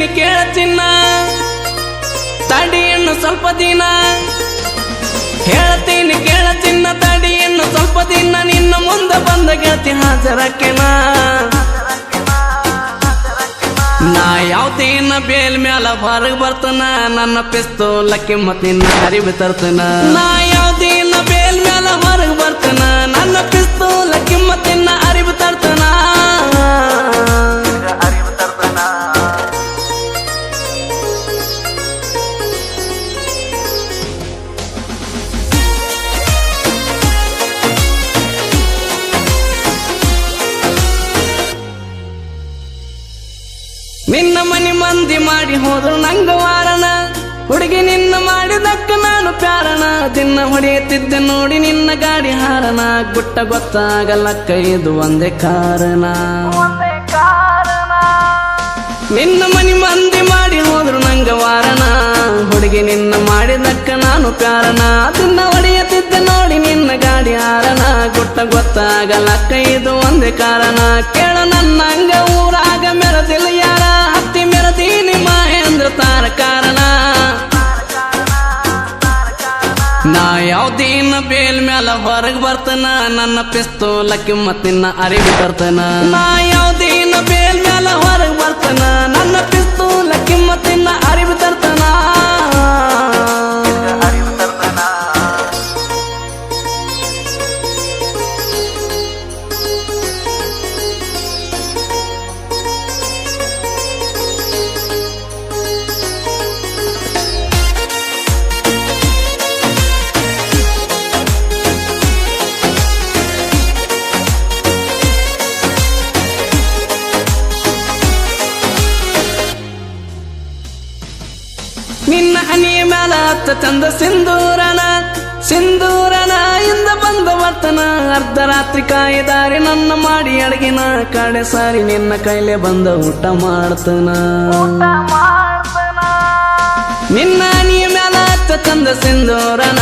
ಹೇಳ್ತೀನಿ ಕೇಳಚಿನ್ನ ತಡಿ ಇನ್ನು ಸ್ವಲ್ಪ ದಿನ ಹೇಳ್ತೀನಿ ಕೇಳಚಿನ್ನ ತಡಿ ಇನ್ನು ಸ್ವಲ್ಪ ದಿನ ನಿನ್ನ ಮುಂದೆ ಬಂದ ಗೆಳತಿ ಹಾಜರಕ್ಕೆನ ನಾ ಯಾವತ್ತಿನ ಬೇಲ್ ಮ್ಯಾಲ ಹೊರಗ್ ಬರ್ತನ ನನ್ನ ಪಿಸ್ತೂಲ ಕಿಮ್ಮತ್ ನಿನ್ನ ಅರಿವು ತರ್ತನ ನಾ ಯಾವತ್ತಿನ ಬೇಲ್ ಮ್ಯಾಲ ಹೊರಗ್ ಬರ್ತನ ನನ್ನ ಪಿಸ್ತೂಲ ಕಿಮ್ಮತ್ ನಿನ್ನ ಅರಿವು ತರ್ತನ ನಿನ್ನ ಮನಿ ಮಂದಿ ಮಾಡಿ ಹೋದ್ರು ನಂಗ ವಾರನ ಹುಡುಗಿ ನಿನ್ನ ಮಾಡಿದಕ್ಕ ನಾನು ಪ್ಯಾರನ ದಿನ ಹೊಡೆಯುತ್ತಿದ್ದೆ ನೋಡಿ ನಿನ್ನ ಗಾಡಿ ಹಾರನ ಗುಟ್ಟ ಗೊತ್ತಾಗಲಕ್ಕ ಇದು ಒಂದೇ ಕಾರಣ ನಿನ್ನ ಮನಿ ಮಂದಿ ಮಾಡಿ ಹೋದ್ರು ನಂಗ ವಾರನ ಹುಡುಗಿ ನಿನ್ನ ಮಾಡಿದಕ್ಕ ನಾನು ಪ್ಯಾರನ ದಿನ ಹೊಡೆಯುತ್ತಿದ್ದೆ ನೋಡಿ ನಿನ್ನ ಗಾಡಿ ಹಾರನ ಗುಟ್ಟ ಗೊತ್ತಾಗಲಕ್ಕ ಇದು ಒಂದೇ ಕಾರಣ ಕೇಳ ನನ್ನ ಹಂಗ ಊರಾಗ ಮೆರದಿಲ್ಲ ಯಾರ ಹತ್ತಿ ಮೆರದೀನಿ ಮಹೇಂದ್ರ ತಾರ ಕಾರಣ ನಾ ಯಾವ್ದಿನ ಬೇಲ್ ಮ್ಯಾಲ ಹೊರಗ್ ಬರ್ತನ ನನ್ನ ಪಿಸ್ತೂಲ ಕಿಮ್ಮತ್ ನಿನ್ನ ಅರಿವು ತರ್ತನ ನಾ ಯಾವ್ದಿನ ಬೇಲ್ ಮ್ಯಾಲ ಹೊರಗ್ ಬರ್ತನ ನನ್ನ ಪಿಸ್ತೂಲ ಕಿಮ್ಮತ್ ನಿನ್ನ ಅರಿವು ತರ್ತನ ನಿನ್ನ ಹನಿಯ ಮ್ಯಾಲ ಹತ್ತ ಚಂದ ಸಿಂಧೂರನ ಇಂದ ಬಂದ ಬರ್ತನ ಅರ್ಧ ರಾತ್ರಿ ಕಾಯಿದಾರಿ ನನ್ನ ಮಾಡಿ ಅಡಗಿನ ಕಡೆ ಸಾರಿ ನಿನ್ನ ಕೈಲೆ ಬಂದ ಊಟ ಮಾಡ್ತನ ನಿನ್ನ ಹನಿಯ ಮ್ಯಾಲ ಹತ್ತ ಚಂದ ಸಿಂಧೂರನ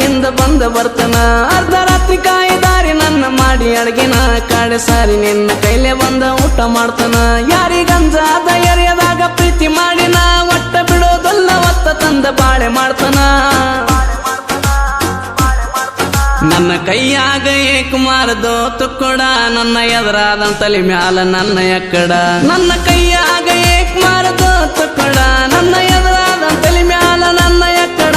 ಇಂದ ಬಂದ ಬರ್ತನ ಅರ್ಧ ರಾತ್ರಿ ಕಾಯಿದಾರಿ ನನ್ನ ಮಾಡಿ ಅಡಗಿನ ಕಡೆ ಸಾರಿ ನಿನ್ನ ಕೈಲೆ ಬಂದ ಊಟ ಮಾಡ್ತನ ಯಾರಿಗಂಜಾದ ಎರಿಯದಾಗ ಪ್ರೀತಿ ಮಾಡಿನ ಒಟ್ಟ ಬಿಡೋದಲ್ಲ ಒತ್ತ ತಂದ ಬಾಳೆ ಮಾಡ್ತನ ನನ್ನ ಕೈಯಾಗ ಏಕುಮಾರದೋ ತುಕ್ಕೊಡ ನನ್ನ ಎದುರಾದ ತಲೆ ಮ್ಯಾಲ ನನ್ನ ಎಕ್ಕಡ ನನ್ನ ಕೈಯಾಗ ಏಕುಮಾರದೋ ತುಕ್ಕೊಡ ನನ್ನ ಎದುರಾದ ತಲೆ ಮ್ಯಾಲ ನನ್ನ ಎಕ್ಕಡ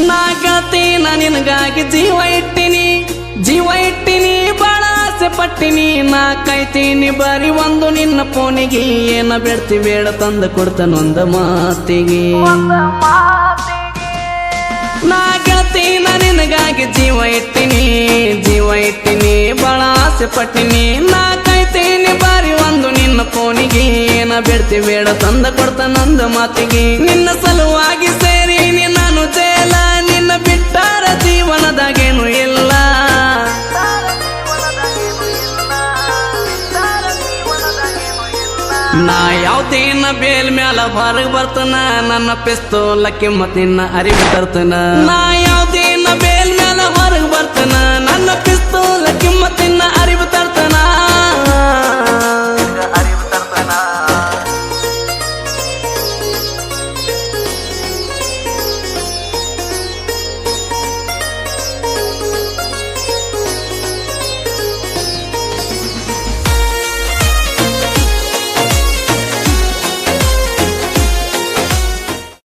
ನಾ ಗೆಳತಿ ನಾ ನಿನಗಾಗಿ ಜೀವ ಇಟ್ಟಿನಿ ಬಾಳ ಆಸೆ ಪಟ್ಟಿನಿ ನಾ ಕಾಯ್ತೀನಿ ಬರೀ ಒಂದು ನಿನ್ನ ಫೋನಿಗೆ ಏನ ಬೇಡ್ತಿ ಬೇಡ ತಂದ ಕೊಡ್ತಾನೊಂದ ಮಾತಿಗೆ ನಾ ಗೆಳತಿ ನಾ ನಿನಗಾಗಿ ಜೀವ ಇಟ್ಟಿನಿ ಬಾಳ ಆಸೆ ಪಟ್ಟಿನಿ ನಾ ಕಾಯ್ತೀನಿ ಬಾರಿ ಒಂದು ನಿನ್ನ ಫೋನಿಗೆ ಏನ ಬೇಡ್ತಿ ಬೇಡ ತಂದ ಕೊಡ್ತಾನೊಂದ ಮಾತಿಗೆ ನಿನ್ನ ಸಲುವಾಗಿ ಸೇರಿನಿ ನಾನು ಜೇಲ ನಿನ್ನ ಬಿಟ್ಟಾರ ಜೀವನದಾಗೇನು ಇಲ್ಲ ನಾ ಯಾವ್ದೇನ ಬೇಲ್ ಮ್ಯಾಲ ಹೊರಗ್ ಬರ್ತನ ನನ್ನ ಪಿಸ್ತೂಲ ಕಿಮ್ಮತ್ ನಿನ್ನ ಅರಿವು ತರ್ತನ ನಾ ಯಾವ್ದೇನ ಬೇಲ್ ಮ್ಯಾಲ ಹೊರಗ್ ಬರ್ತನ ನನ್ನ ಪಿಸ್ತೂಲ ಕಿಮ್ಮತ್ ನಿನ್ನ ಅರಿವು ತರ್ತನ